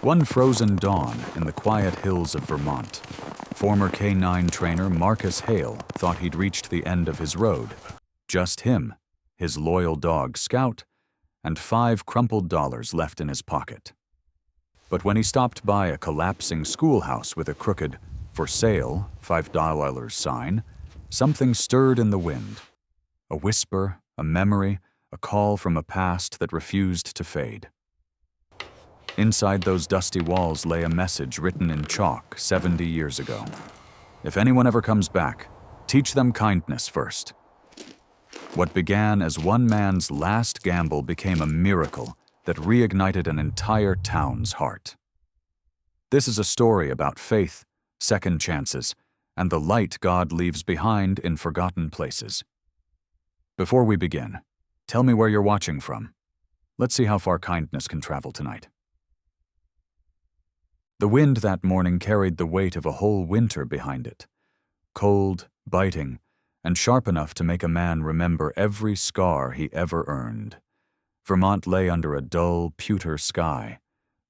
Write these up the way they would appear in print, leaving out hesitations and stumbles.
One frozen dawn in the quiet hills of Vermont, former K-9 trainer Marcus Hale thought he'd reached the end of his road. Just him, his loyal dog Scout, and $5 crumpled left in his pocket. But when he stopped by a collapsing schoolhouse with a crooked "For sale, $5 sign, something stirred in the wind. A whisper, a memory, a call from a past that refused to fade. Inside those dusty walls lay a message written in chalk 70 years ago. If anyone ever comes back, teach them kindness first. What began as one man's last gamble became a miracle that reignited an entire town's heart. This is a story about faith, second chances, and the light God leaves behind in forgotten places. Before we begin, tell me where you're watching from. Let's see how far kindness can travel tonight. The wind that morning carried the weight of a whole winter behind it. Cold, biting, and sharp enough to make a man remember every scar he ever earned. Vermont lay under a dull, pewter sky.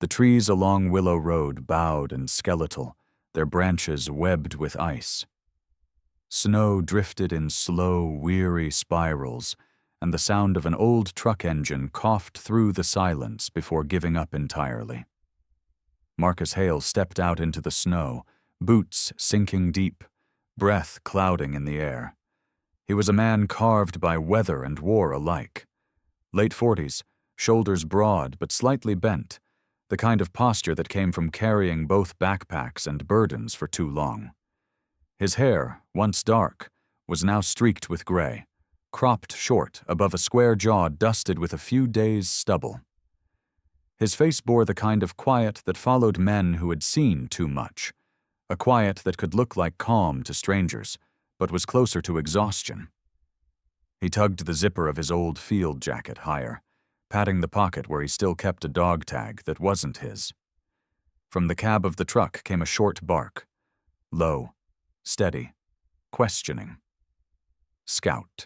The trees along Willow Road bowed and skeletal, their branches webbed with ice. Snow drifted in slow, weary spirals, and the sound of an old truck engine coughed through the silence before giving up entirely. Marcus Hale stepped out into the snow, boots sinking deep, breath clouding in the air. He was a man carved by weather and war alike. Late 40s, shoulders broad but slightly bent, the kind of posture that came from carrying both backpacks and burdens for too long. His hair, once dark, was now streaked with gray, cropped short above a square jaw dusted with a few days' stubble. His face bore the kind of quiet that followed men who had seen too much, a quiet that could look like calm to strangers, but was closer to exhaustion. He tugged the zipper of his old field jacket higher, patting the pocket where he still kept a dog tag that wasn't his. From the cab of the truck came a short bark, low, steady, questioning. Scout.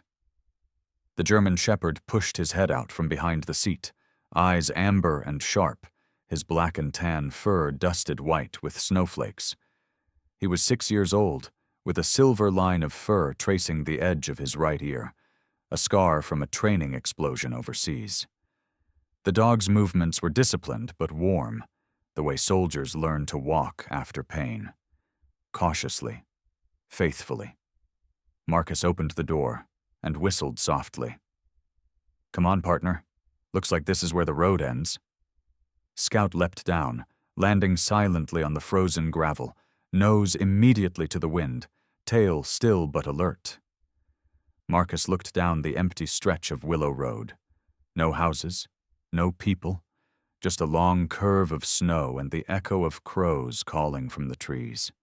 The German shepherd pushed his head out from behind the seat, eyes amber and sharp, his black and tan fur dusted white with snowflakes. He was 6 years old, with a silver line of fur tracing the edge of his right ear, a scar from a training explosion overseas. The dog's movements were disciplined but warm, the way soldiers learn to walk after pain. Cautiously, faithfully. Marcus opened the door and whistled softly. "Come on, partner. Looks like this is where the road ends." Scout leapt down, landing silently on the frozen gravel, nose immediately to the wind, tail still but alert. Marcus looked down the empty stretch of Willow Road. No houses, no people, just a long curve of snow and the echo of crows calling from the trees.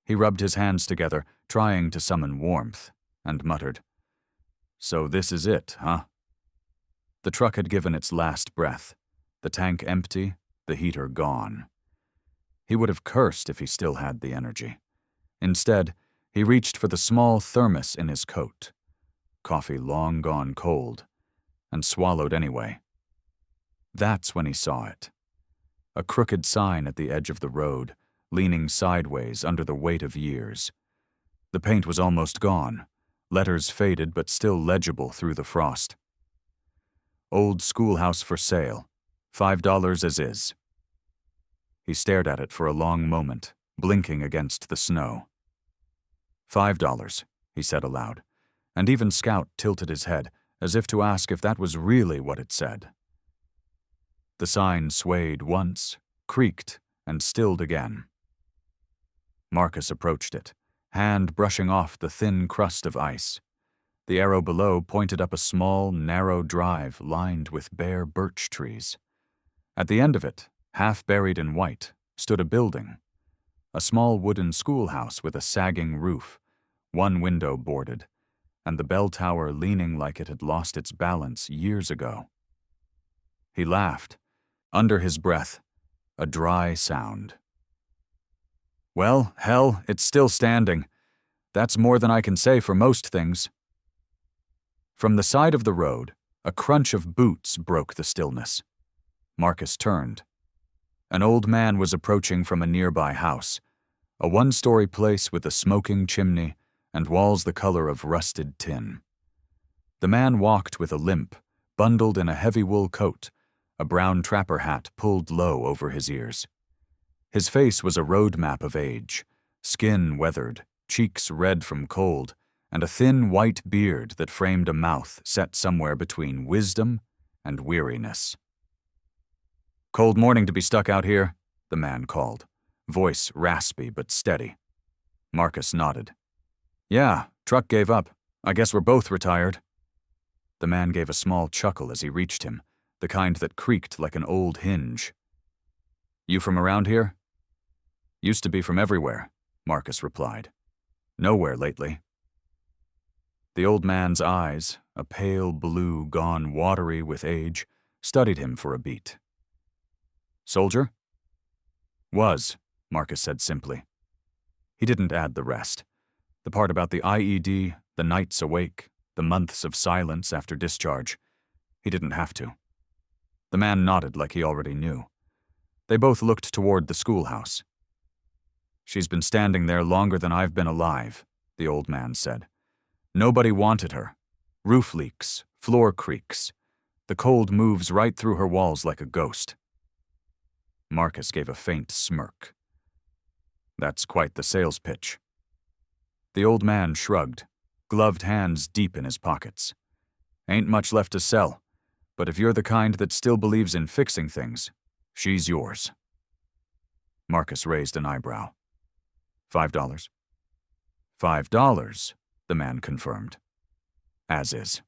He rubbed his hands together, trying to summon warmth, and muttered, "So this is it, huh?" The truck had given its last breath, the tank empty, the heater gone. He would have cursed if he still had the energy. Instead, he reached for the small thermos in his coat, coffee long gone cold, and swallowed anyway. That's when he saw it. A crooked sign at the edge of the road, leaning sideways under the weight of years. The paint was almost gone, letters faded but still legible through the frost. "Old schoolhouse for sale, $5 as is." He stared at it for a long moment, blinking against the snow. $5, he said aloud, and even Scout tilted his head, as if to ask if that was really what it said. The sign swayed once, creaked, and stilled again. Marcus approached it, hand brushing off the thin crust of ice. The arrow below pointed up a small, narrow drive lined with bare birch trees. At the end of it, half buried in white, stood a building. A small wooden schoolhouse with a sagging roof, one window boarded, and the bell tower leaning like it had lost its balance years ago. He laughed, under his breath, a dry sound. "Well, hell, it's still standing. That's more than I can say for most things." From the side of the road, a crunch of boots broke the stillness. Marcus turned. An old man was approaching from a nearby house, a one-story place with a smoking chimney and walls the color of rusted tin. The man walked with a limp, bundled in a heavy wool coat, a brown trapper hat pulled low over his ears. His face was a road map of age, skin weathered, cheeks red from cold, and a thin white beard that framed a mouth set somewhere between wisdom and weariness. "Cold morning to be stuck out here," the man called, voice raspy but steady. Marcus nodded. "Yeah, truck gave up. I guess we're both retired." The man gave a small chuckle as he reached him, the kind that creaked like an old hinge. "You from around here?" "Used to be from everywhere," Marcus replied. "Nowhere lately." The old man's eyes, a pale blue gone watery with age, studied him for a beat. "Soldier?" "Was," Marcus said simply. He didn't add the rest. The part about the IED, the nights awake, the months of silence after discharge. He didn't have to. The man nodded like he already knew. They both looked toward the schoolhouse. "She's been standing there longer than I've been alive," the old man said. "Nobody wanted her. Roof leaks, floor creaks. The cold moves right through her walls like a ghost." Marcus gave a faint smirk. "That's quite the sales pitch." The old man shrugged, gloved hands deep in his pockets. "Ain't much left to sell, but if you're the kind that still believes in fixing things, she's yours." Marcus raised an eyebrow. $5. $5, the man confirmed. As is.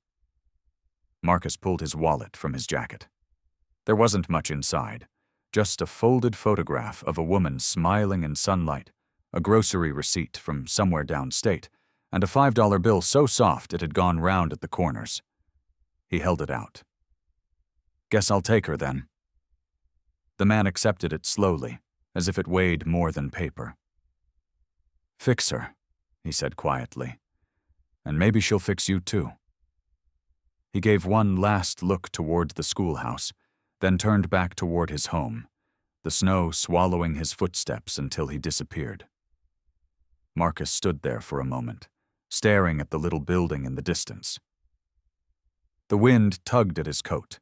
Marcus pulled his wallet from his jacket. There wasn't much inside, just a folded photograph of a woman smiling in sunlight, a grocery receipt from somewhere downstate, and a $5 bill so soft it had gone round at the corners. He held it out. "Guess I'll take her then." The man accepted it slowly, as if it weighed more than paper. "Fix her," he said quietly. "And maybe she'll fix you too." He gave one last look toward the schoolhouse, then turned back toward his home, the snow swallowing his footsteps until he disappeared. Marcus stood there for a moment, staring at the little building in the distance. The wind tugged at his coat.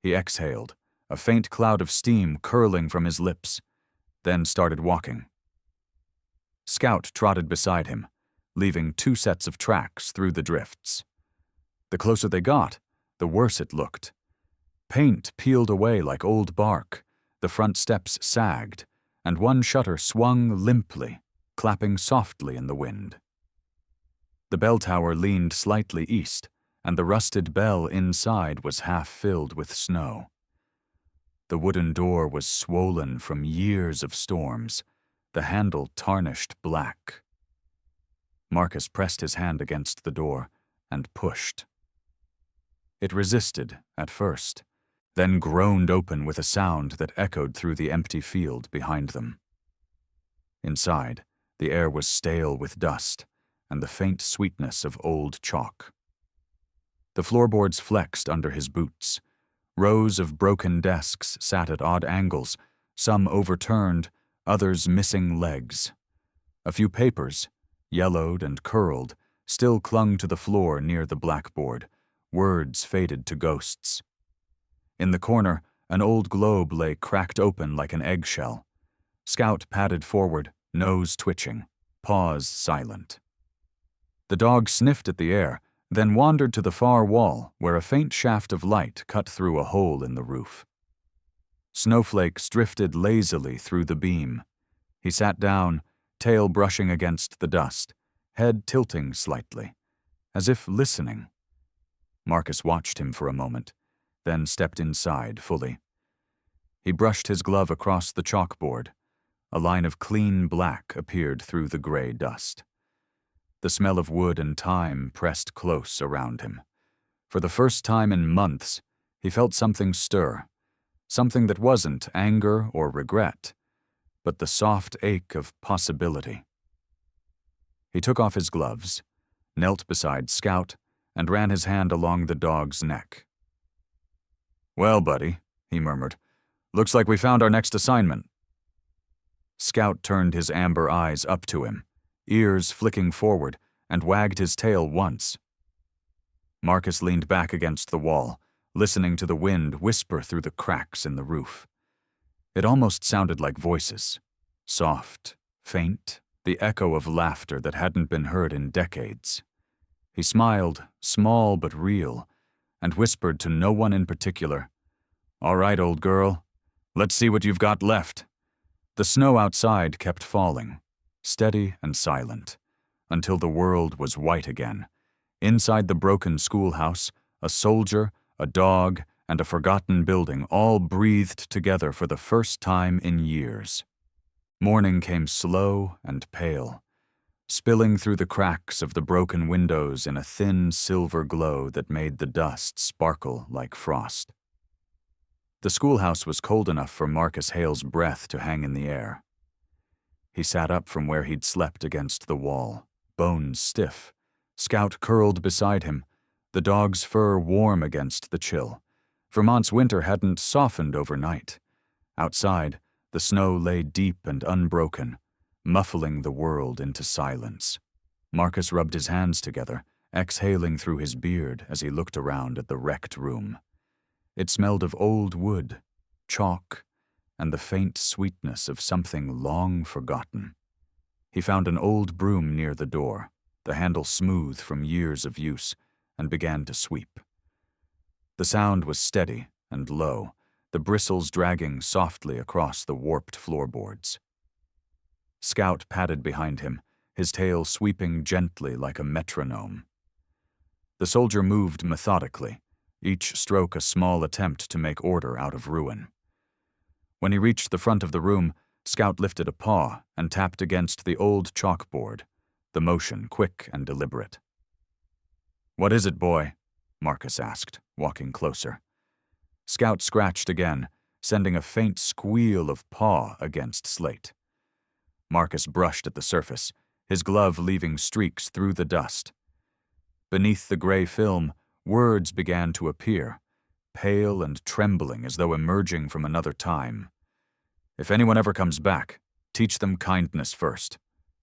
He exhaled, a faint cloud of steam curling from his lips, then started walking. Scout trotted beside him, leaving 2 sets of tracks through the drifts. The closer they got, the worse it looked. Paint peeled away like old bark, the front steps sagged, and one shutter swung limply, clapping softly in the wind. The bell tower leaned slightly east, and the rusted bell inside was half filled with snow. The wooden door was swollen from years of storms, the handle tarnished black. Marcus pressed his hand against the door and pushed. It resisted at first, then groaned open with a sound that echoed through the empty field behind them. Inside, the air was stale with dust and the faint sweetness of old chalk. The floorboards flexed under his boots. Rows of broken desks sat at odd angles, some overturned, others missing legs. A few papers, yellowed and curled, still clung to the floor near the blackboard, words faded to ghosts. In the corner, an old globe lay cracked open like an eggshell. Scout padded forward, nose twitching, paws silent. The dog sniffed at the air, then wandered to the far wall where a faint shaft of light cut through a hole in the roof. Snowflakes drifted lazily through the beam. He sat down, tail brushing against the dust, head tilting slightly, as if listening. Marcus watched him for a moment, then stepped inside fully. He brushed his glove across the chalkboard. A line of clean black appeared through the gray dust. The smell of wood and thyme pressed close around him. For the first time in months, he felt something stir, something that wasn't anger or regret, but the soft ache of possibility. He took off his gloves, knelt beside Scout, and ran his hand along the dog's neck. "Well, buddy," he murmured, Looks like we found our next assignment. Scout turned his amber eyes up to him, ears flicking forward, and wagged his tail once. Marcus leaned back against the wall, listening to the wind whisper through the cracks in the roof. It almost sounded like voices, soft, faint, the echo of laughter that hadn't been heard in decades. He smiled, small but real, and whispered to no one in particular, "All right, old girl, let's see what you've got left." The snow outside kept falling, steady and silent, until the world was white again. Inside the broken schoolhouse, a soldier, a dog, and a forgotten building all breathed together for the first time in years. Morning came slow and pale, spilling through the cracks of the broken windows in a thin silver glow that made the dust sparkle like frost. The schoolhouse was cold enough for Marcus Hale's breath to hang in the air. He sat up from where he'd slept against the wall, bones stiff, Scout curled beside him, the dog's fur warm against the chill. Vermont's winter hadn't softened overnight. Outside, the snow lay deep and unbroken, muffling the world into silence. Marcus rubbed his hands together, exhaling through his beard as he looked around at the wrecked room. It smelled of old wood, chalk, and the faint sweetness of something long forgotten. He found an old broom near the door, the handle smooth from years of use, and began to sweep. The sound was steady and low, the bristles dragging softly across the warped floorboards. Scout padded behind him, his tail sweeping gently like a metronome. The soldier moved methodically, each stroke a small attempt to make order out of ruin. When he reached the front of the room, Scout lifted a paw and tapped against the old chalkboard, the motion quick and deliberate. "What is it, boy?" Marcus asked, walking closer. Scout scratched again, sending a faint squeal of paw against slate. Marcus brushed at the surface, his glove leaving streaks through the dust. Beneath the gray film, words began to appear, pale and trembling as though emerging from another time. "If anyone ever comes back, teach them kindness first.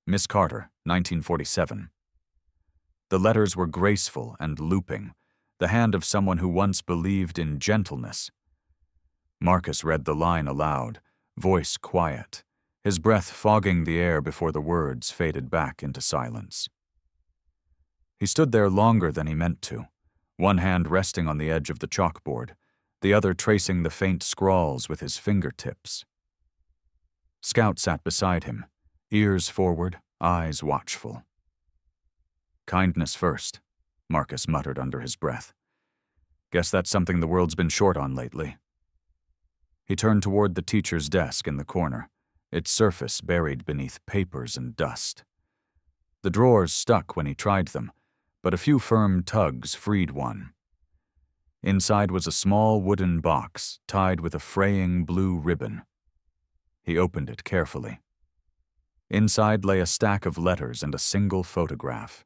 Miss Carter, 1947. The letters were graceful and looping, the hand of someone who once believed in gentleness. Marcus read the line aloud, voice quiet, his breath fogging the air before the words faded back into silence. He stood there longer than he meant to, one hand resting on the edge of the chalkboard, the other tracing the faint scrawls with his fingertips. Scout sat beside him, ears forward, eyes watchful. "Kindness first," Marcus muttered under his breath. "Guess that's something the world's been short on lately." He turned toward the teacher's desk in the corner, its surface buried beneath papers and dust. The drawers stuck when he tried them, but a few firm tugs freed one. Inside was a small wooden box tied with a fraying blue ribbon. He opened it carefully. Inside lay a stack of letters and a single photograph.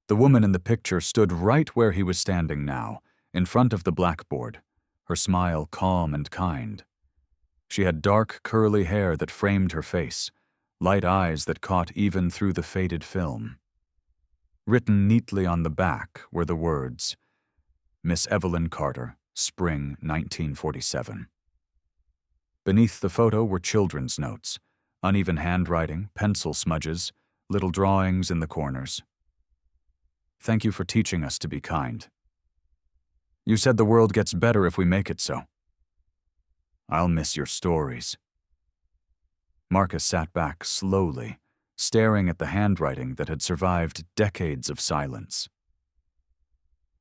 The woman in the picture stood right where he was standing now, in front of the blackboard, her smile calm and kind. She had dark, curly hair that framed her face, light eyes that caught even through the faded film. Written neatly on the back were the words, "Miss Evelyn Carter, Spring 1947. Beneath the photo were children's notes, uneven handwriting, pencil smudges, little drawings in the corners. "Thank you for teaching us to be kind. You said the world gets better if we make it so. I'll miss your stories." Marcus sat back slowly, staring at the handwriting that had survived decades of silence.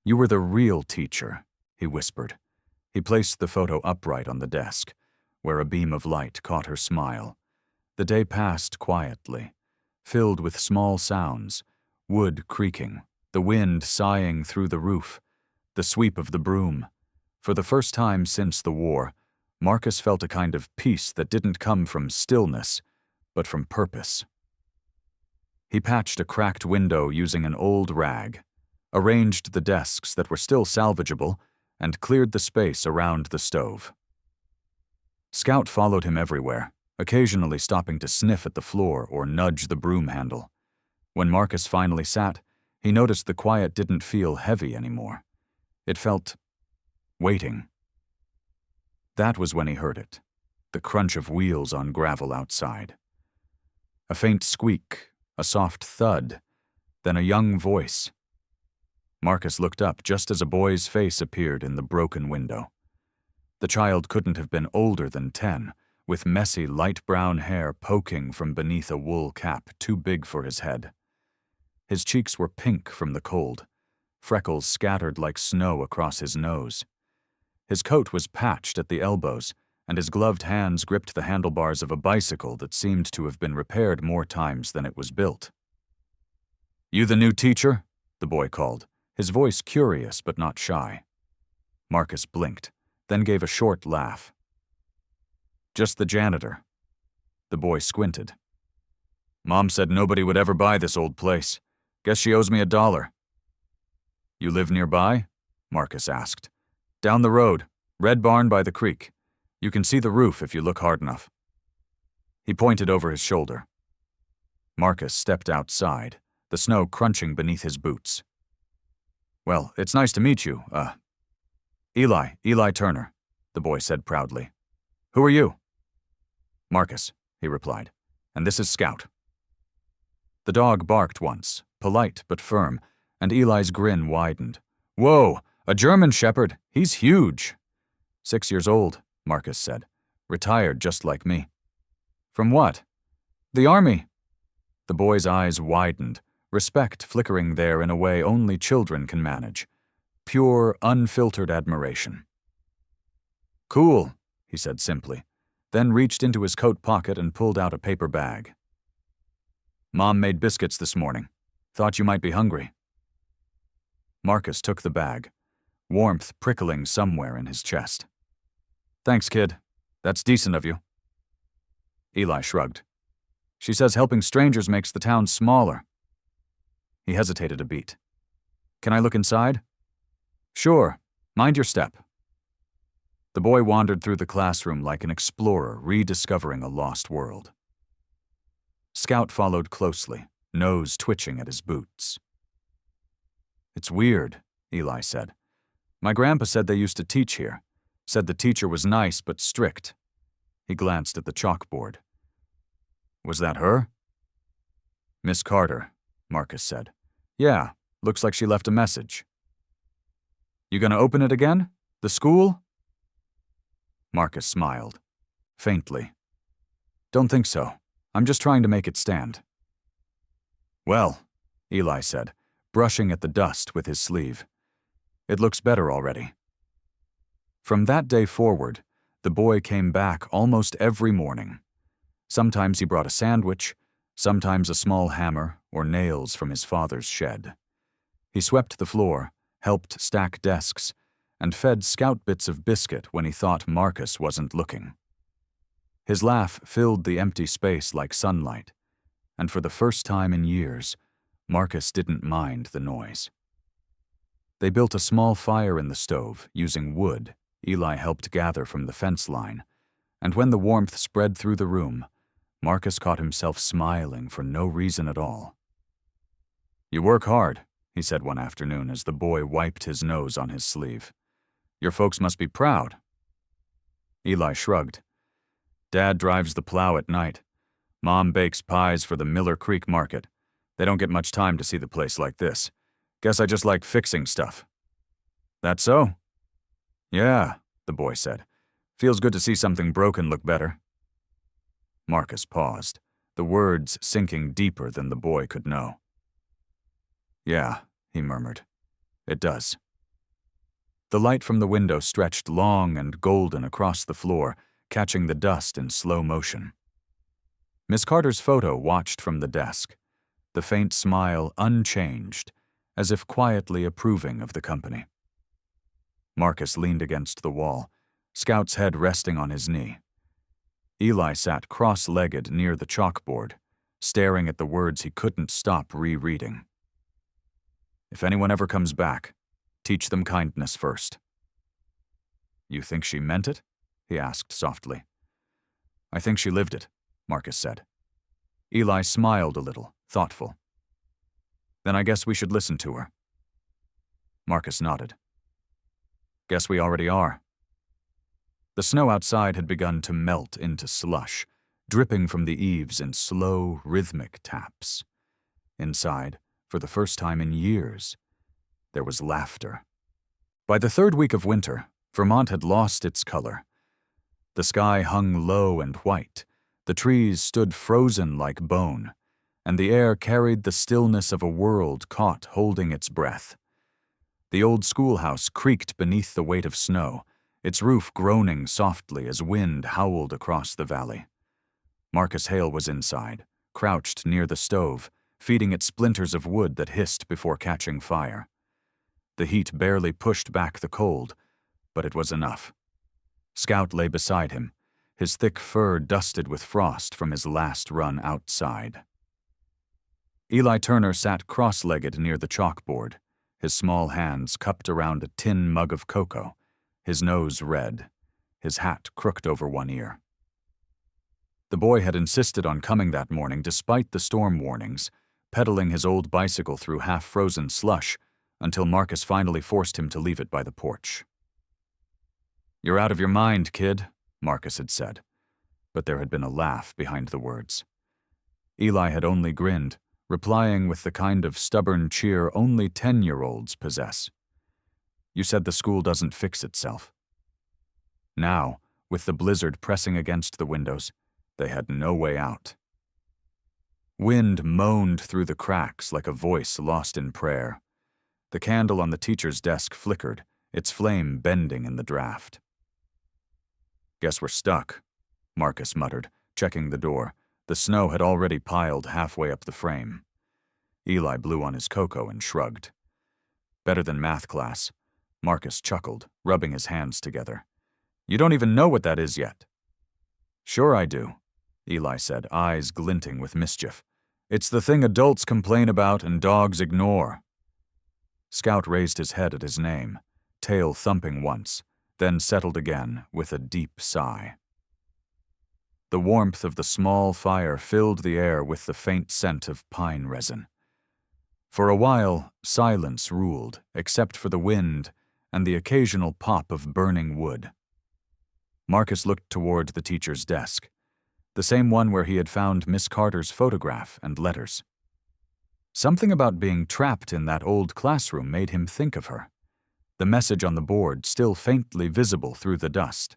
"You were the real teacher," he whispered. He placed the photo upright on the desk, where a beam of light caught her smile. The day passed quietly, filled with small sounds, wood creaking, the wind sighing through the roof, the sweep of the broom. For the first time since the war, Marcus felt a kind of peace that didn't come from stillness, but from purpose. He patched a cracked window using an old rag, arranged the desks that were still salvageable, and cleared the space around the stove. Scout followed him everywhere, occasionally stopping to sniff at the floor or nudge the broom handle. When Marcus finally sat, he noticed the quiet didn't feel heavy anymore. It felt waiting. That was when he heard it, the crunch of wheels on gravel outside. A faint squeak, a soft thud, then a young voice. Marcus looked up just as a boy's face appeared in the broken window. The child couldn't have been older than 10, with messy light brown hair poking from beneath a wool cap too big for his head. His cheeks were pink from the cold, freckles scattered like snow across his nose. His coat was patched at the elbows, and his gloved hands gripped the handlebars of a bicycle that seemed to have been repaired more times than it was built. "You the new teacher?" the boy called, his voice curious but not shy. Marcus blinked, then gave a short laugh. "Just the janitor." The boy squinted. "Mom said nobody would ever buy this old place. Guess she owes me $1. "You live nearby?" Marcus asked. "Down the road, red barn by the creek. You can see the roof if you look hard enough." He pointed over his shoulder. Marcus stepped outside, the snow crunching beneath his boots. "Well, it's nice to meet you, Eli Turner," the boy said proudly. "Who are you?" "Marcus," he replied, "and this is Scout." The dog barked once, polite but firm, and Eli's grin widened. "Whoa, a German Shepherd, he's huge." "6 years old," Marcus said. "Retired just like me." "From what?" "The Army." The boy's eyes widened, respect flickering there in a way only children can manage. Pure, unfiltered admiration. "Cool," he said simply, then reached into his coat pocket and pulled out a paper bag. "Mom made biscuits this morning. Thought you might be hungry." Marcus took the bag, warmth prickling somewhere in his chest. "Thanks, kid. That's decent of you." Eli shrugged. "She says helping strangers makes the town smaller." He hesitated a beat. "Can I look inside?" "Sure. Mind your step." The boy wandered through the classroom like an explorer rediscovering a lost world. Scout followed closely, nose twitching at his boots. "It's weird," Eli said. "My grandpa said they used to teach here. Said the teacher was nice but strict." He glanced at the chalkboard. "Was that her?" "Miss Carter," Marcus said. "Yeah, looks like she left a message." "You gonna open it again? The school?" Marcus smiled, faintly. "Don't think so. I'm just trying to make it stand." "Well," Eli said, brushing at the dust with his sleeve. "It looks better already." From that day forward, the boy came back almost every morning. Sometimes he brought a sandwich, sometimes a small hammer or nails from his father's shed. He swept the floor, helped stack desks, and fed Scout bits of biscuit when he thought Marcus wasn't looking. His laugh filled the empty space like sunlight, and for the first time in years, Marcus didn't mind the noise. They built a small fire in the stove using wood Eli helped gather from the fence line, and when the warmth spread through the room, Marcus caught himself smiling for no reason at all. "You work hard," he said one afternoon as the boy wiped his nose on his sleeve. "Your folks must be proud." Eli shrugged. "Dad drives the plow at night. Mom bakes pies for the Miller Creek market. They don't get much time to see the place like this. Guess I just like fixing stuff." "That so?" "Yeah," the boy said. "Feels good to see something broken look better." Marcus paused, the words sinking deeper than the boy could know. "Yeah," he murmured. "It does." The light from the window stretched long and golden across the floor, catching the dust in slow motion. Miss Carter's photo watched from the desk, the faint smile unchanged, as if quietly approving of the company. Marcus leaned against the wall, Scout's head resting on his knee. Eli sat cross-legged near the chalkboard, staring at the words he couldn't stop rereading. "If anyone ever comes back, teach them kindness first." "You think she meant it?" he asked softly. I think she lived it, Marcus said. Eli smiled a little, thoughtful. Then I guess we should listen to her. Marcus nodded. Guess we already are. The snow outside had begun to melt into slush, dripping from the eaves in slow, rhythmic taps. Inside, for the first time in years, there was laughter. By the third week of winter, Vermont had lost its color. The sky hung low and white, the trees stood frozen like bone, and the air carried the stillness of a world caught holding its breath. The old schoolhouse creaked beneath the weight of snow, its roof groaning softly as wind howled across the valley. Marcus Hale was inside, crouched near the stove, feeding it splinters of wood that hissed before catching fire. The heat barely pushed back the cold, but it was enough. Scout lay beside him, his thick fur dusted with frost from his last run outside. Eli Turner sat cross-legged near the chalkboard, his small hands cupped around a tin mug of cocoa, his nose red, his hat crooked over one ear. The boy had insisted on coming that morning despite the storm warnings, pedaling his old bicycle through half-frozen slush until Marcus finally forced him to leave it by the porch. "You're out of your mind, kid," Marcus had said, but there had been a laugh behind the words. Eli had only grinned, replying with the kind of stubborn cheer only 10-year-olds possess. "You said the school doesn't fix itself." Now, with the blizzard pressing against the windows, they had no way out. Wind moaned through the cracks like a voice lost in prayer. The candle on the teacher's desk flickered, its flame bending in the draft. "Guess we're stuck," Marcus muttered, checking the door. The snow had already piled halfway up the frame. Eli blew on his cocoa and shrugged. "Better than math class," Marcus chuckled, rubbing his hands together. "You don't even know what that is yet." "Sure I do," Eli said, eyes glinting with mischief. "It's the thing adults complain about and dogs ignore." Scout raised his head at his name, tail thumping once, then settled again with a deep sigh. The warmth of the small fire filled the air with the faint scent of pine resin. For a while, silence ruled, except for the wind and the occasional pop of burning wood. Marcus looked toward the teacher's desk, the same one where he had found Miss Carter's photograph and letters. Something about being trapped in that old classroom made him think of her, the message on the board still faintly visible through the dust.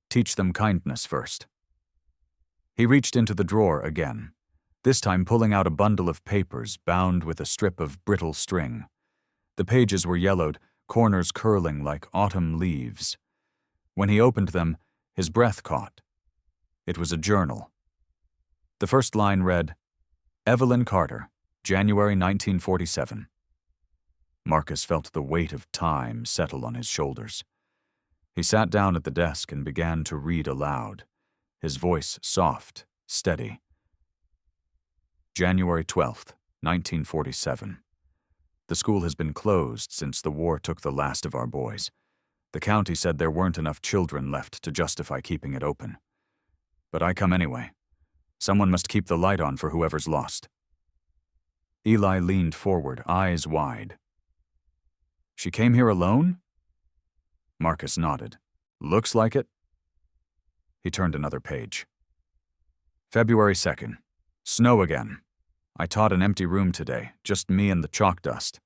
"Teach them kindness first." He reached into the drawer again, this time pulling out a bundle of papers bound with a strip of brittle string. The pages were yellowed, corners curling like autumn leaves. When he opened them, his breath caught. It was a journal. The first line read, "Evelyn Carter, January 1947. Marcus felt the weight of time settle on his shoulders. He sat down at the desk and began to read aloud, his voice soft, steady. January 12th, 1947. The school has been closed since the war took the last of our boys. The county said there weren't enough children left to justify keeping it open. But I come anyway. Someone must keep the light on for whoever's lost." Eli leaned forward, eyes wide. "She came here alone?" Marcus nodded. "Looks like it." He turned another page. February 2nd. Snow again. I taught an empty room today, just me and the chalk dust.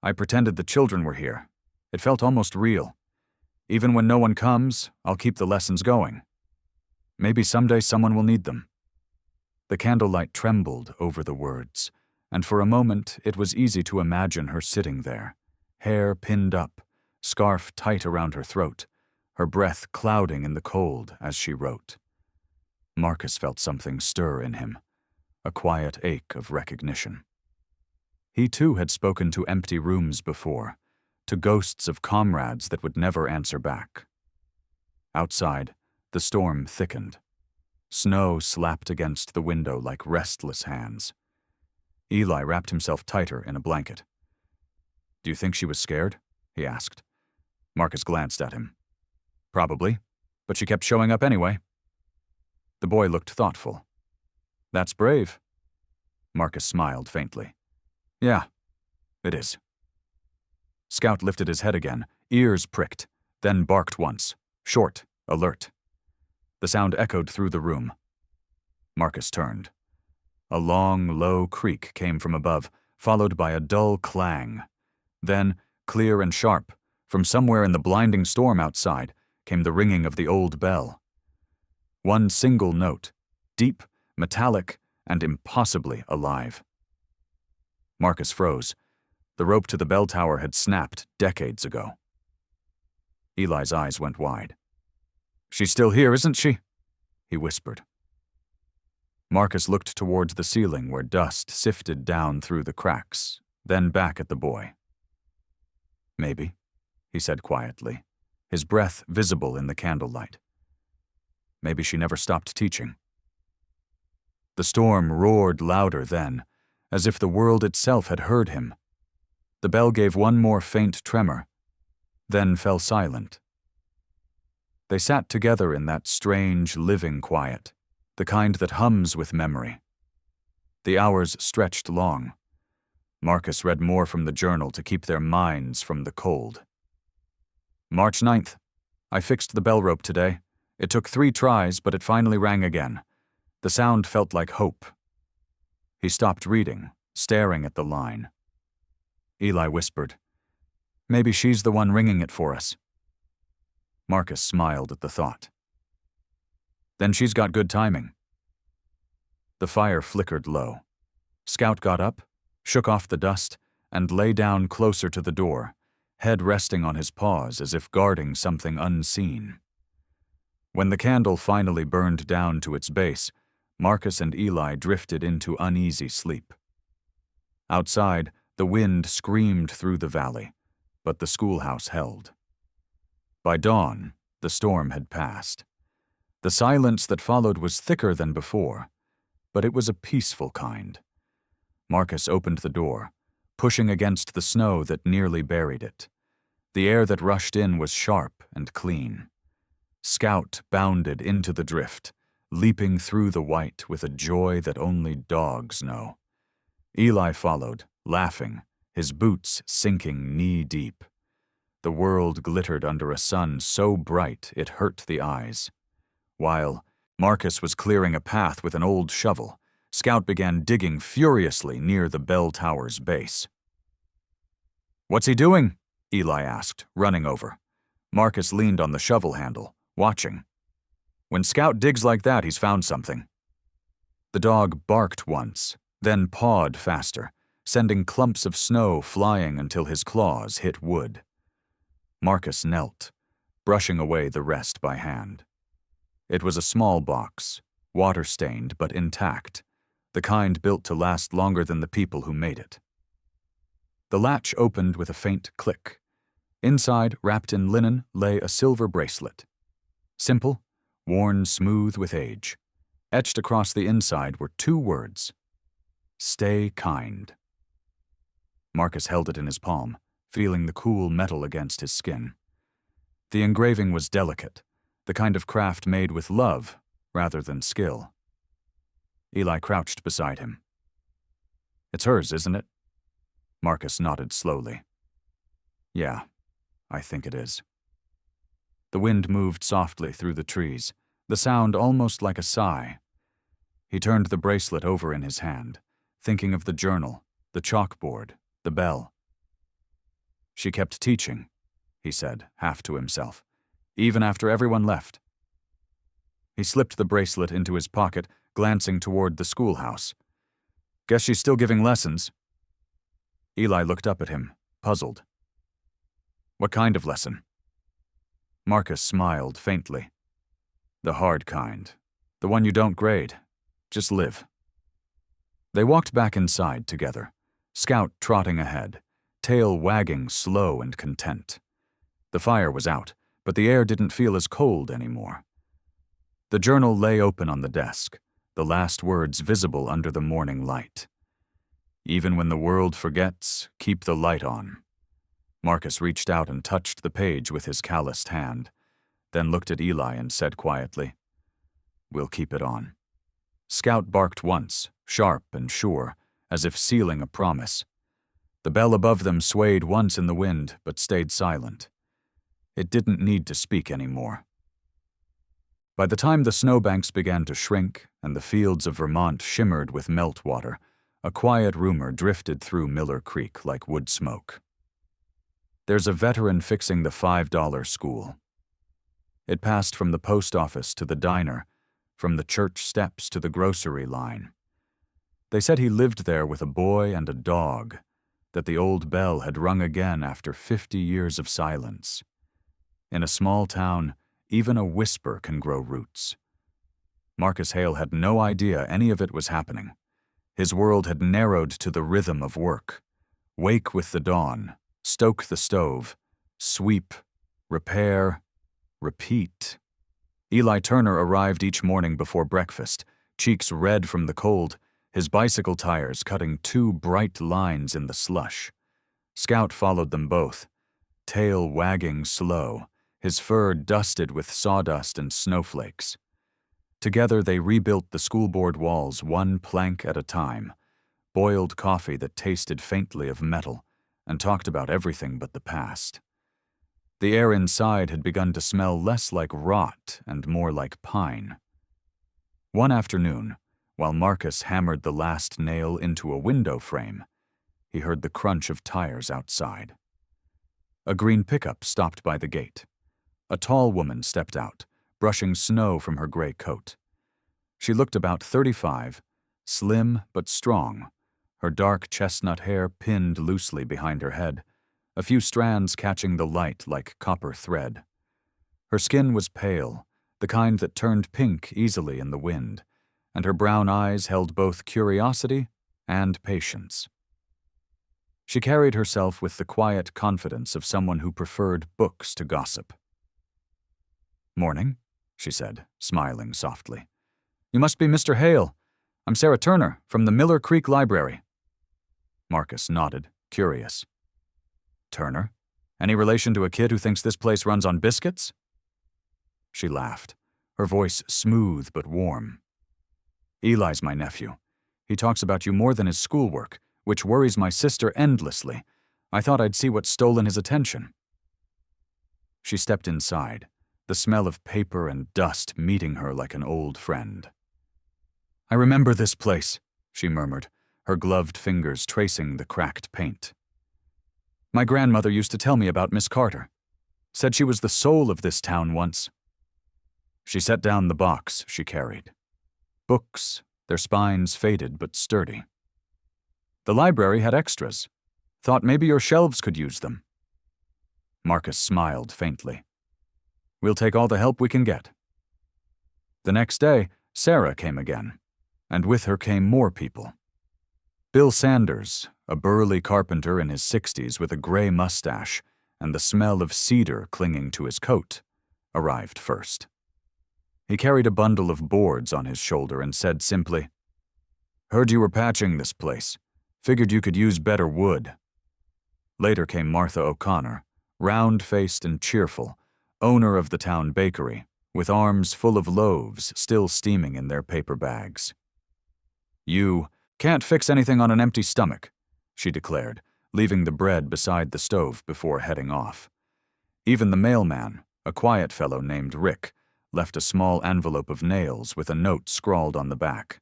I pretended the children were here. It felt almost real. Even when no one comes, I'll keep the lessons going. Maybe someday someone will need them. The candlelight trembled over the words, and for a moment it was easy to imagine her sitting there, hair pinned up, scarf tight around her throat, her breath clouding in the cold as she wrote. Marcus felt something stir in him, a quiet ache of recognition. He too had spoken to empty rooms before, to ghosts of comrades that would never answer back. Outside, the storm thickened. Snow slapped against the window like restless hands. Eli wrapped himself tighter in a blanket. "Do you think she was scared?" he asked. Marcus glanced at him. "Probably, but she kept showing up anyway." The boy looked thoughtful. That's brave. Marcus smiled faintly. Yeah, it is. Scout lifted his head again, ears pricked, then barked once, short, alert. The sound echoed through the room. Marcus turned. A long, low creak came from above, followed by a dull clang. Then, clear and sharp, from somewhere in the blinding storm outside, came the ringing of the old bell. One single note, deep, metallic, and impossibly alive. Marcus froze. The rope to the bell tower had snapped decades ago. Eli's eyes went wide. She's still here, isn't she? He whispered. Marcus looked towards the ceiling where dust sifted down through the cracks, then back at the boy. Maybe, he said quietly, his breath visible in the candlelight. Maybe she never stopped teaching. The storm roared louder then, as if the world itself had heard him. The bell gave one more faint tremor, then fell silent. They sat together in that strange, living quiet, the kind that hums with memory. The hours stretched long. Marcus read more from the journal to keep their minds from the cold. March 9th. I fixed the bell rope today. It took 3 tries, but it finally rang again. The sound felt like hope. He stopped reading, staring at the line. Eli whispered, Maybe she's the one ringing it for us. Marcus smiled at the thought. Then she's got good timing. The fire flickered low. Scout got up, shook off the dust, and lay down closer to the door, head resting on his paws as if guarding something unseen. When the candle finally burned down to its base, Marcus and Eli drifted into uneasy sleep. Outside, the wind screamed through the valley, but the schoolhouse held. By dawn, the storm had passed. The silence that followed was thicker than before, but it was a peaceful kind. Marcus opened the door, pushing against the snow that nearly buried it. The air that rushed in was sharp and clean. Scout bounded into the drift, leaping through the white with a joy that only dogs know. Eli followed, laughing, his boots sinking knee-deep. The world glittered under a sun so bright it hurt the eyes. While Marcus was clearing a path with an old shovel, Scout began digging furiously near the bell tower's base. "What's he doing?" Eli asked, running over. Marcus leaned on the shovel handle, watching. When Scout digs like that, he's found something. The dog barked once, then pawed faster, sending clumps of snow flying until his claws hit wood. Marcus knelt, brushing away the rest by hand. It was a small box, water-stained but intact, the kind built to last longer than the people who made it. The latch opened with a faint click. Inside, wrapped in linen, lay a silver bracelet. Simple, worn smooth with age. Etched across the inside were 2 words. Stay kind. Marcus held it in his palm, feeling the cool metal against his skin. The engraving was delicate, the kind of craft made with love rather than skill. Eli crouched beside him. It's hers, isn't it? Marcus nodded slowly. Yeah, I think it is. The wind moved softly through the trees, the sound almost like a sigh. He turned the bracelet over in his hand, thinking of the journal, the chalkboard, the bell. She kept teaching, he said, half to himself, even after everyone left. He slipped the bracelet into his pocket, glancing toward the schoolhouse. Guess she's still giving lessons. Eli looked up at him, puzzled. What kind of lesson? Marcus smiled faintly. The hard kind. The one you don't grade. Just live. They walked back inside together, Scout trotting ahead, tail wagging slow and content. The fire was out, but the air didn't feel as cold anymore. The journal lay open on the desk, the last words visible under the morning light. Even when the world forgets, keep the light on. Marcus reached out and touched the page with his calloused hand, then looked at Eli and said quietly, we'll keep it on. Scout barked once, sharp and sure, as if sealing a promise. The bell above them swayed once in the wind, but stayed silent. It didn't need to speak anymore. By the time the snowbanks began to shrink and the fields of Vermont shimmered with meltwater, a quiet rumor drifted through Miller Creek like wood smoke. There's a veteran fixing the $5 school. It passed from the post office to the diner, from the church steps to the grocery line. They said he lived there with a boy and a dog, that the old bell had rung again after 50 years of silence. In a small town, even a whisper can grow roots. Marcus Hale had no idea any of it was happening. His world had narrowed to the rhythm of work. Wake with the dawn, stoke the stove, sweep, repair, repeat. Eli Turner arrived each morning before breakfast, cheeks red from the cold, his bicycle tires cutting 2 bright lines in the slush. Scout followed them both, tail wagging slow, his fur dusted with sawdust and snowflakes. Together they rebuilt the school board walls 1 plank at a time, boiled coffee that tasted faintly of metal, and talked about everything but the past. The air inside had begun to smell less like rot and more like pine. One afternoon, while Marcus hammered the last nail into a window frame, he heard the crunch of tires outside. A green pickup stopped by the gate. A tall woman stepped out, brushing snow from her gray coat. She looked about 35, slim but strong, her dark chestnut hair pinned loosely behind her head, a few strands catching the light like copper thread. Her skin was pale, the kind that turned pink easily in the wind, and her brown eyes held both curiosity and patience. She carried herself with the quiet confidence of someone who preferred books to gossip. "Morning," she said, smiling softly. "You must be Mr. Hale. I'm Sarah Turner, from the Miller Creek Library." Marcus nodded, curious. "Turner? Any relation to a kid who thinks this place runs on biscuits?" She laughed, her voice smooth but warm. "Eli's my nephew. He talks about you more than his schoolwork, which worries my sister endlessly. I thought I'd see what's stolen his attention." She stepped inside, the smell of paper and dust meeting her like an old friend. "I remember this place," she murmured, her gloved fingers tracing the cracked paint. "My grandmother used to tell me about Miss Carter. Said she was the soul of this town once." She set down the box she carried. Books, their spines faded but sturdy. "The library had extras. Thought maybe your shelves could use them." Marcus smiled faintly. "We'll take all the help we can get." The next day, Sarah came again, and with her came more people. Bill Sanders, a burly carpenter in his 60s with a gray mustache and the smell of cedar clinging to his coat, arrived first. He carried a bundle of boards on his shoulder and said simply, "Heard you were patching this place. Figured you could use better wood." Later came Martha O'Connor, round-faced and cheerful, owner of the town bakery, with arms full of loaves still steaming in their paper bags. "You can't fix anything on an empty stomach," she declared, leaving the bread beside the stove before heading off. Even the mailman, a quiet fellow named Rick, left a small envelope of nails with a note scrawled on the back.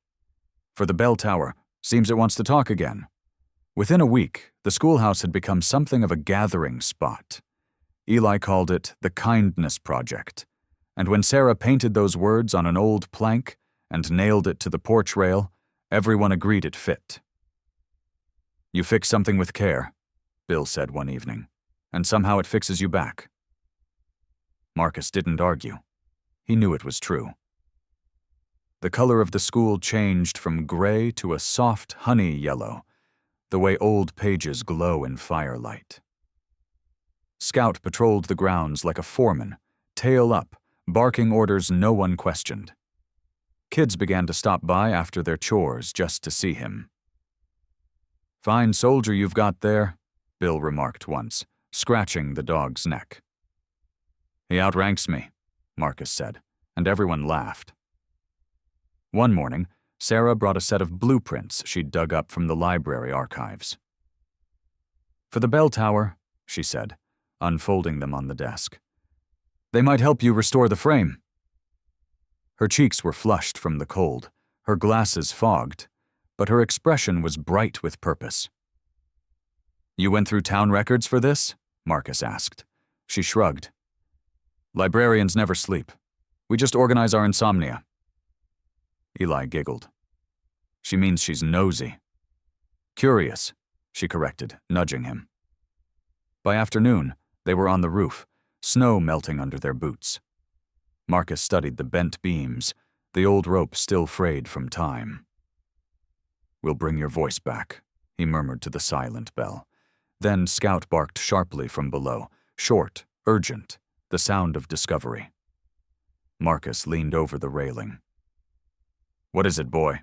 "For the bell tower, seems it wants to talk again." Within a week, the schoolhouse had become something of a gathering spot. Eli called it the Kindness Project, and when Sarah painted those words on an old plank and nailed it to the porch rail, everyone agreed it fit. "You fix something with care," Bill said one evening, "and somehow it fixes you back." Marcus didn't argue. He knew it was true. The color of the school changed from gray to a soft honey yellow, the way old pages glow in firelight. Scout patrolled the grounds like a foreman, tail up, barking orders no one questioned. Kids began to stop by after their chores just to see him. "Fine soldier you've got there," Bill remarked once, scratching the dog's neck. "He outranks me," Marcus said, and everyone laughed. One morning, Sarah brought a set of blueprints she'd dug up from the library archives. "For the bell tower," she said, unfolding them on the desk. "They might help you restore the frame." Her cheeks were flushed from the cold, her glasses fogged, but her expression was bright with purpose. "You went through town records for this?" Marcus asked. She shrugged. "Librarians never sleep. We just organize our insomnia." Eli giggled. "She means she's nosy." "Curious," she corrected, nudging him. By afternoon, they were on the roof, snow melting under their boots. Marcus studied the bent beams, the old rope still frayed from time. "We'll bring your voice back," he murmured to the silent bell. Then Scout barked sharply from below, short, urgent, the sound of discovery. Marcus leaned over the railing. "What is it, boy?"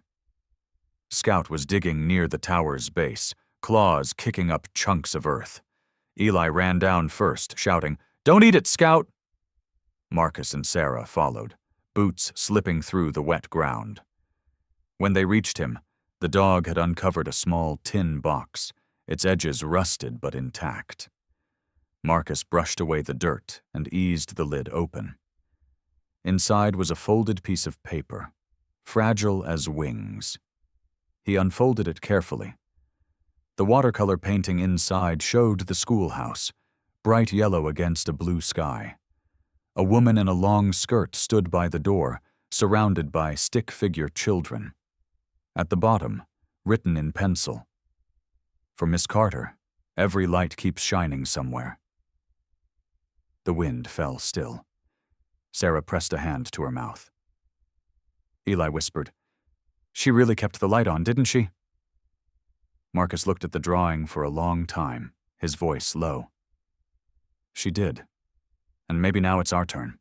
Scout was digging near the tower's base, claws kicking up chunks of earth. Eli ran down first, shouting, "Don't eat it, Scout!" Marcus and Sarah followed, boots slipping through the wet ground. When they reached him, the dog had uncovered a small tin box, its edges rusted but intact. Marcus brushed away the dirt and eased the lid open. Inside was a folded piece of paper, fragile as wings. He unfolded it carefully. The watercolor painting inside showed the schoolhouse, bright yellow against a blue sky. A woman in a long skirt stood by the door, surrounded by stick-figure children. At the bottom, written in pencil, "For Miss Carter, every light keeps shining somewhere." The wind fell still. Sarah pressed a hand to her mouth. Eli whispered, "She really kept the light on, didn't she?" Marcus looked at the drawing for a long time, his voice low. "She did. And maybe now it's our turn."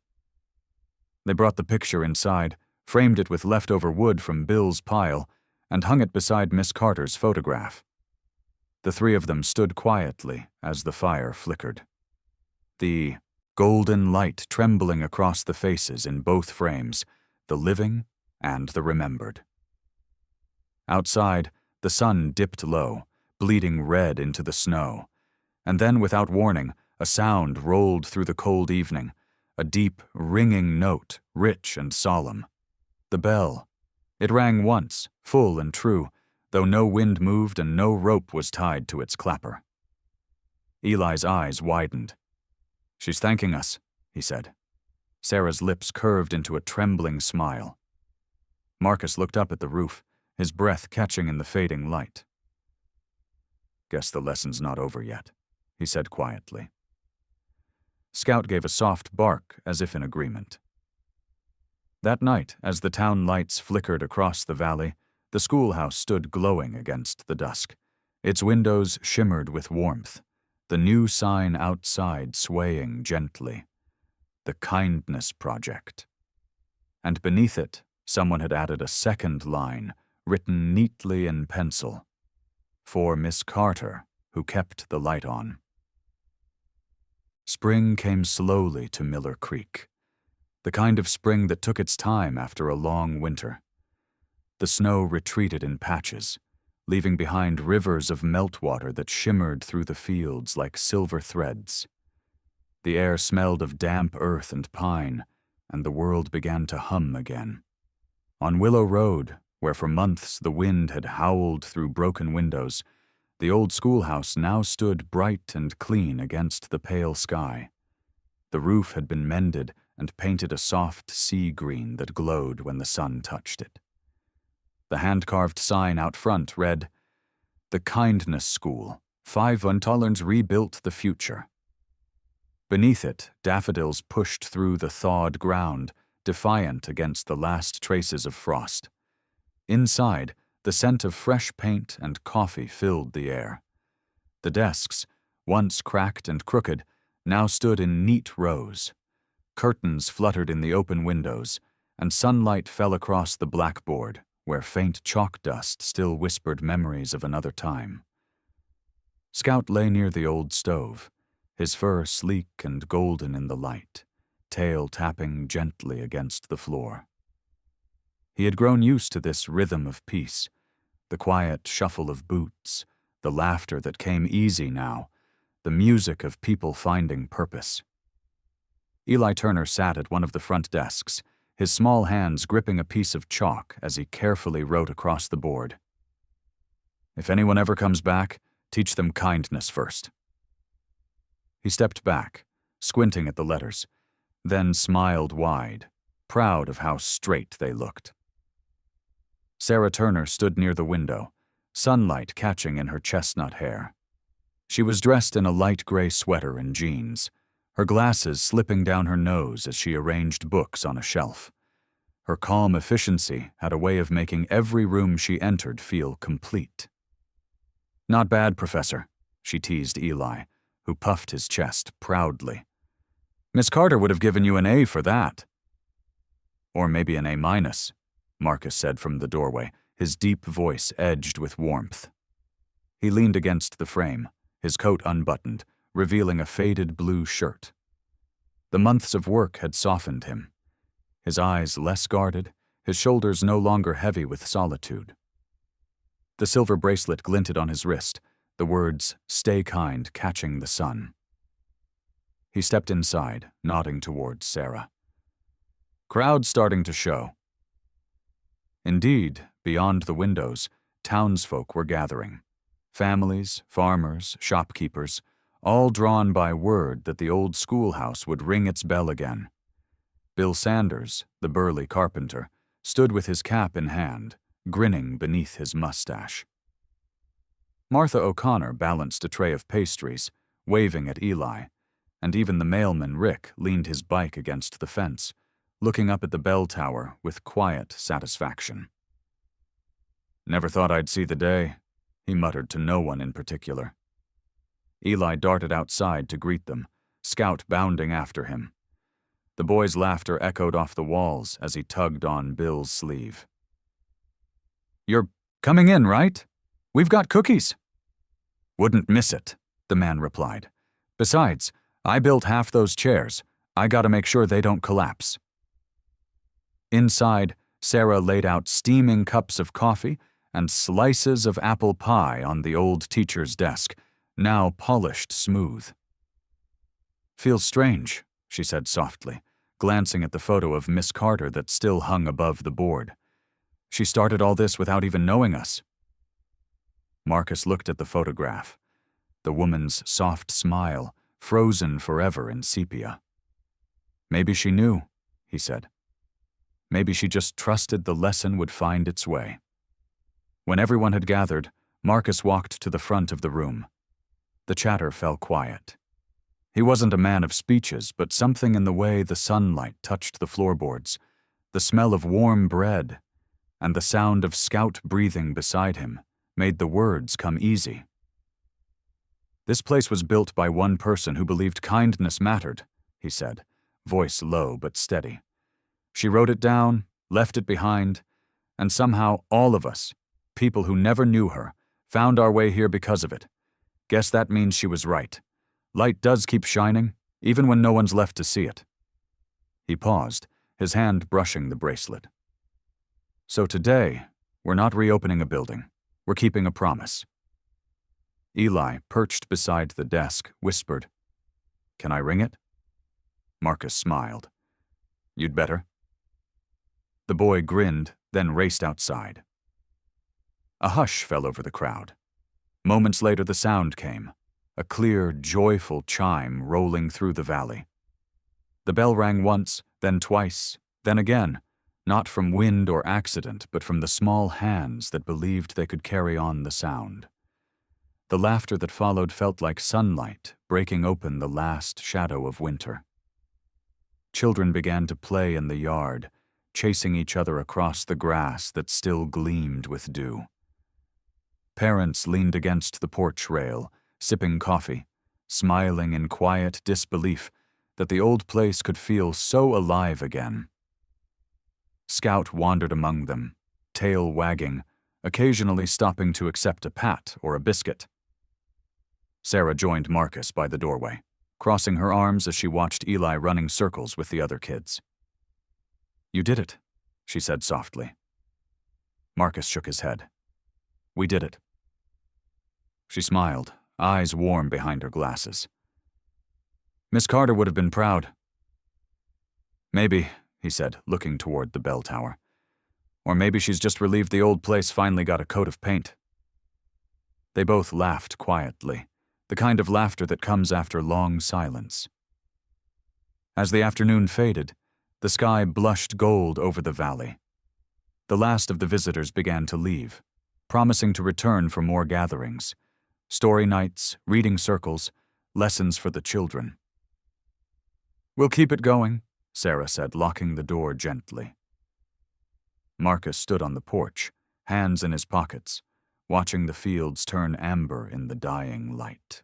They brought the picture inside, framed it with leftover wood from Bill's pile, and hung it beside Miss Carter's photograph. The three of them stood quietly as the fire flickered. The golden light trembling across the faces in both frames, the living and the remembered. Outside, the sun dipped low, bleeding red into the snow, and then, without warning, a sound rolled through the cold evening, a deep, ringing note, rich and solemn. The bell. It rang once, full and true, though no wind moved and no rope was tied to its clapper. Eli's eyes widened. "She's thanking us," he said. Sarah's lips curved into a trembling smile. Marcus looked up at the roof, his breath catching in the fading light. "Guess the lesson's not over yet," he said quietly. Scout gave a soft bark as if in agreement. That night, as the town lights flickered across the valley, the schoolhouse stood glowing against the dusk. Its windows shimmered with warmth, the new sign outside swaying gently. The Kindness Project. And beneath it, someone had added a second line, written neatly in pencil. "For Miss Carter, who kept the light on." Spring came slowly to Miller Creek, the kind of spring that took its time after a long winter. The snow retreated in patches, leaving behind rivers of meltwater that shimmered through the fields like silver threads. The air smelled of damp earth and pine, and the world began to hum again. On Willow Road, where for months the wind had howled through broken windows, the old schoolhouse now stood bright and clean against the pale sky. The roof had been mended and painted a soft sea green that glowed when the sun touched it. The hand-carved sign out front read, "The Kindness School, 5 Untolerance rebuilt the future." Beneath it, daffodils pushed through the thawed ground, defiant against the last traces of frost. Inside, the scent of fresh paint and coffee filled the air. The desks, once cracked and crooked, now stood in neat rows. Curtains fluttered in the open windows, and sunlight fell across the blackboard, where faint chalk dust still whispered memories of another time. Scout lay near the old stove, his fur sleek and golden in the light, tail tapping gently against the floor. He had grown used to this rhythm of peace, the quiet shuffle of boots, the laughter that came easy now, the music of people finding purpose. Eli Turner sat at one of the front desks, his small hands gripping a piece of chalk as he carefully wrote across the board. "If anyone ever comes back, teach them kindness first." He stepped back, squinting at the letters, then smiled wide, proud of how straight they looked. Sarah Turner stood near the window, sunlight catching in her chestnut hair. She was dressed in a light gray sweater and jeans, her glasses slipping down her nose as she arranged books on a shelf. Her calm efficiency had a way of making every room she entered feel complete. "Not bad, Professor," she teased Eli, who puffed his chest proudly. "Miss Carter would have given you an A for that." "Or maybe an A-, Marcus said from the doorway, his deep voice edged with warmth. He leaned against the frame, his coat unbuttoned, revealing a faded blue shirt. The months of work had softened him. His eyes less guarded, his shoulders no longer heavy with solitude. The silver bracelet glinted on his wrist, the words, "Stay kind," catching the sun. He stepped inside, nodding towards Sarah. "Crowd starting to show." Indeed, beyond the windows, townsfolk were gathering. Families, farmers, shopkeepers, all drawn by word that the old schoolhouse would ring its bell again. Bill Sanders, the burly carpenter, stood with his cap in hand, grinning beneath his mustache. Martha O'Connor balanced a tray of pastries, waving at Eli, and even the mailman Rick leaned his bike against the fence, looking up at the bell tower with quiet satisfaction. "Never thought I'd see the day," he muttered to no one in particular. Eli darted outside to greet them, Scout bounding after him. The boy's laughter echoed off the walls as he tugged on Bill's sleeve. "You're coming in, right? We've got cookies." "Wouldn't miss it," the man replied. "Besides, I built half those chairs. I gotta make sure they don't collapse." Inside, Sarah laid out steaming cups of coffee and slices of apple pie on the old teacher's desk, now polished smooth. "Feels strange," she said softly, glancing at the photo of Miss Carter that still hung above the board. "She started all this without even knowing us." Marcus looked at the photograph, the woman's soft smile, frozen forever in sepia. "Maybe she knew," he said. "Maybe she just trusted the lesson would find its way." When everyone had gathered, Marcus walked to the front of the room. The chatter fell quiet. He wasn't a man of speeches, but something in the way the sunlight touched the floorboards, the smell of warm bread, and the sound of Scout breathing beside him made the words come easy. "This place was built by one person who believed kindness mattered," he said, voice low but steady. "She wrote it down, left it behind, and somehow all of us, people who never knew her, found our way here because of it. Guess that means she was right. Light does keep shining, even when no one's left to see it." He paused, his hand brushing the bracelet. "So today, we're not reopening a building. We're keeping a promise." Eli, perched beside the desk, whispered, "Can I ring it?" Marcus smiled. "You'd better." The boy grinned, then raced outside. A hush fell over the crowd. Moments later the sound came, a clear, joyful chime rolling through the valley. The bell rang once, then twice, then again, not from wind or accident, but from the small hands that believed they could carry on the sound. The laughter that followed felt like sunlight breaking open the last shadow of winter. Children began to play in the yard, chasing each other across the grass that still gleamed with dew. Parents leaned against the porch rail, sipping coffee, smiling in quiet disbelief that the old place could feel so alive again. Scout wandered among them, tail wagging, occasionally stopping to accept a pat or a biscuit. Sarah joined Marcus by the doorway, crossing her arms as she watched Eli running circles with the other kids. "You did it," she said softly, Marcus shook his head. We did it. She smiled, eyes warm behind her glasses. Miss Carter would have been proud. Maybe, he said, looking toward the bell tower. Or maybe she's just relieved the old place finally got a coat of paint. They both laughed quietly, the kind of laughter that comes after long silence. As the afternoon faded, the sky blushed gold over the valley. The last of the visitors began to leave, promising to return for more gatherings, story nights, reading circles, lessons for the children. We'll keep it going, Sarah said, locking the door gently. Marcus stood on the porch, hands in his pockets, watching the fields turn amber in the dying light.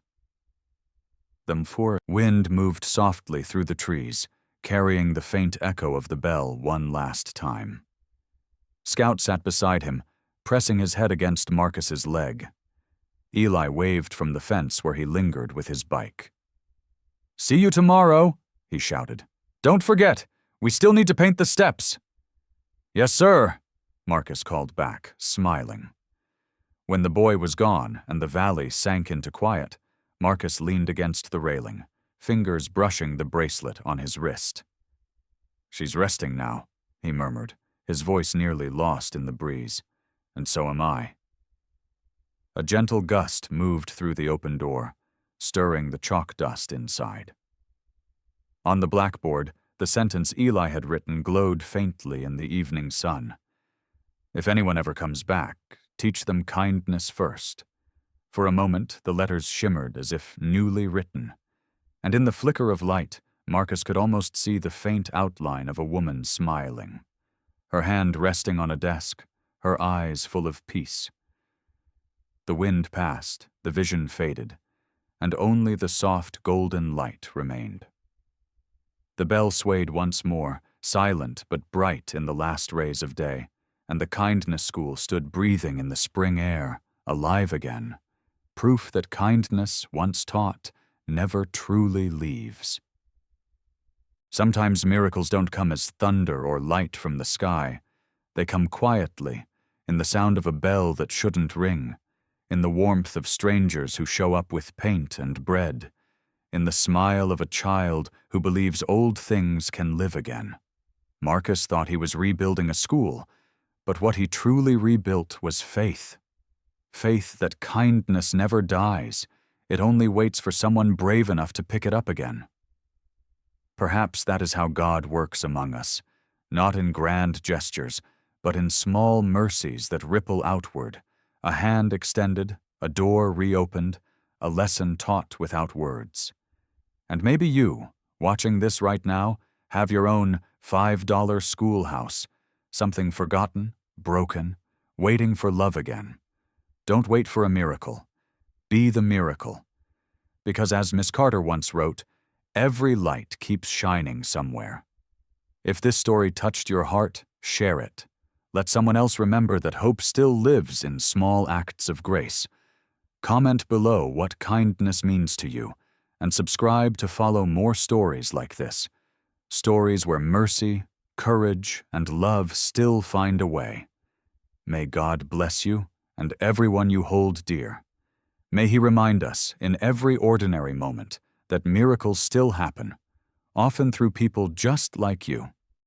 The wind moved softly through the trees, carrying the faint echo of the bell one last time. Scout sat beside him, pressing his head against Marcus's leg. Eli waved from the fence where he lingered with his bike. See you tomorrow, he shouted. Don't forget, we still need to paint the steps. Yes, sir, Marcus called back, smiling. When the boy was gone and the valley sank into quiet, Marcus leaned against the railing, fingers brushing the bracelet on his wrist. She's resting now, he murmured, his voice nearly lost in the breeze. And so am I. A gentle gust moved through the open door, stirring the chalk dust inside. On the blackboard, the sentence Eli had written glowed faintly in the evening sun. If anyone ever comes back, teach them kindness first. For a moment, the letters shimmered as if newly written, and in the flicker of light, Marcus could almost see the faint outline of a woman smiling, her hand resting on a desk, her eyes full of peace. The wind passed, the vision faded, and only the soft golden light remained. The bell swayed once more, silent but bright in the last rays of day, and the kindness school stood breathing in the spring air, alive again, proof that kindness, once taught, never truly leaves. Sometimes miracles don't come as thunder or light from the sky. They come quietly, in the sound of a bell that shouldn't ring, in the warmth of strangers who show up with paint and bread, in the smile of a child who believes old things can live again. Marcus thought he was rebuilding a school, but what he truly rebuilt was faith. Faith that kindness never dies. It only waits for someone brave enough to pick it up again. Perhaps that is how God works among us, not in grand gestures, but in small mercies that ripple outward, a hand extended, a door reopened, a lesson taught without words. And maybe you, watching this right now, have your own $5 schoolhouse, something forgotten, broken, waiting for love again. Don't wait for a miracle. Be the miracle. Because as Miss Carter once wrote, every light keeps shining somewhere. If this story touched your heart, share it. Let someone else remember that hope still lives in small acts of grace. Comment below what kindness means to you, and subscribe to follow more stories like this. Stories where mercy, courage, and love still find a way. May God bless you and everyone you hold dear. May He remind us in every ordinary moment that miracles still happen, often through people just like you.